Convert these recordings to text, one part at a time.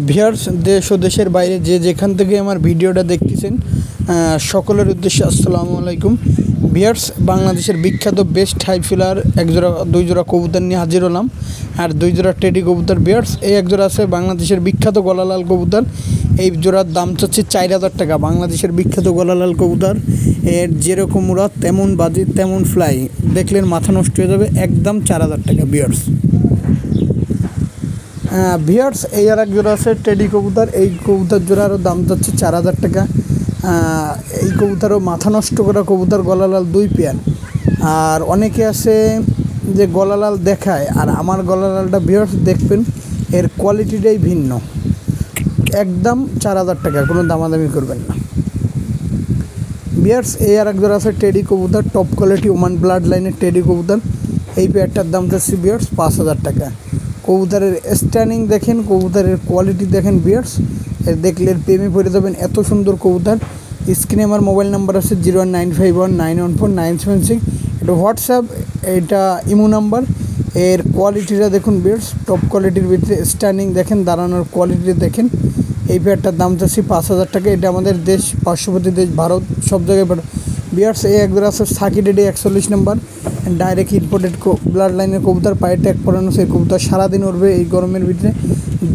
Viewers, দেশ ও দেশের বাইরে যে যেখান থেকে আমার ভিডিওটা দেখতেছেন সকলের উদ্দেশ্যে আসসালামু আলাইকুম। ভিউয়ার্স, বাংলাদেশের বিখ্যাত বেস্ট হাই ফিলার দুই জোড়া কবুতর নিয়ে হাজির হলাম, আর দুই জোড়া টেডি কবুতর। ভিউয়ার্স, এই এক জোড়া আছে বাংলাদেশের বিখ্যাত গলালাল কবুতর। এই জোড়ার দাম চাচ্ছে 4,000 টাকা। বাংলাদেশের বিখ্যাত গলালাল কবুতর, এর যেরকম উড়াত তেমন বাজি তেমন ফ্লাই, দেখলেন মাথা নষ্ট হয়ে যাবে। একদম 4,000 টাকা ভিউয়ার্স। ভিউয়ার্স, এই আর এক জোড়া আছে টেডি কবুতর। এই কবুতর জোড়ারও দাম যাচ্ছে 4,000 টাকা। এই কবুতরও মাথা নষ্ট করা কবুতর, গলালাল 2 পেয়ার। আর অনেকে আছে যে গলালাল দেখায়, আর আমার গলালালটা ভিউয়ার্স দেখবেন, এর কোয়ালিটিটাই ভিন্ন। একদম 4,000 টাকা, কোনো দামাদামি করবেন না। ভিউয়ার্স, এই আর এক জোড়া আছে টেডি কবুতর, টপ কোয়ালিটি ওমান ব্লাড লাইনের টেডি কবুতর। এই পেয়ারটার দাম যাচ্ছে ভিউয়ার্স 5,000 টাকা। কবুতরের স্ট্যান্ডিং দেখেন, কবুতরের কোয়ালিটি দেখেন ভিউয়ার্স, এর দেখলে প্রেমে পড়ে যাবেন। এত সুন্দর কবুতর। স্ক্রিনে আমার মোবাইল নাম্বার আছে 01951914976। এটা হোয়াটসঅ্যাপ, এটা ইমো নাম্বার। এর কোয়ালিটিটা দেখুন ভিউয়ার্স, টপ কোয়ালিটির ভিতরে স্ট্যান্ডিং দেখেন, দাঁড়ানোর কোয়ালিটি দেখেন। এই পেয়ারটার দাম চাচ্ছি 5,000 টাকা। এটা আমাদের দেশ, পার্শ্ববর্তী দেশ ভারত, সব জায়গায় ভিউয়ার্স। এই একবার আছে সাকি ডেডি 41 নম্বর, ডাইরেক্ট ইম্পোর্টেড ব্লাড লাইনের কবুতর, পায়ে ট্যাগ পরানো। সেই কবুতর সারাদিন উঠবে এই গরমের ভিতরে।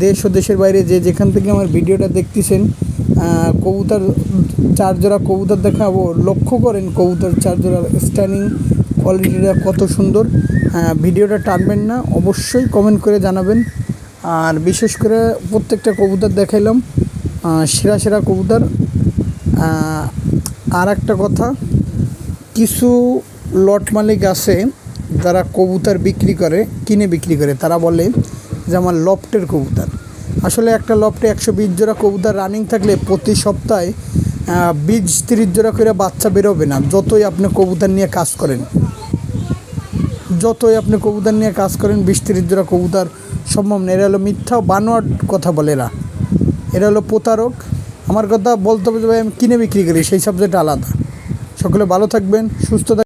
দেশ ও দেশের বাইরে যে যেখান থেকে আমার ভিডিওটা দেখতেছেন, কবুতর 4 জোড়া কবুতর দেখাবো। লক্ষ্য করেন কবুতর 4 জোড়ার স্ট্যান্ডিং কোয়ালিটিটা কত সুন্দর। ভিডিওটা টানবেন না, অবশ্যই কমেন্ট করে জানাবেন। আর বিশেষ করে প্রত্যেকটা কবুতর দেখাইলাম, সেরা সেরা কবুতর। আর একটা কথা, কিছু লট মালিক আছে যারা কবুতর কিনে বিক্রি করে, তারা বলে যে আমার লফটের কবুতর। আসলে একটা লফটে 120 জোড়া কবুতর রানিং থাকলে প্রতি সপ্তাহে 20-30 জোড়া করে বাচ্চা বেরোবে না। যতই আপনি কবুতর নিয়ে কাজ করেন 20-30 জোড়া কবুতর সম্ভব না। এরা হলো মিথ্যা বানোয়ার কথা বলে, এরা হলো প্রতারক। আমার কথা বলতে হবে যে ভাই আমি কিনে বিক্রি করি, সেই সাবজেক্ট আলাদা। সকলে ভালো থাকবেন, সুস্থ থাকবেন।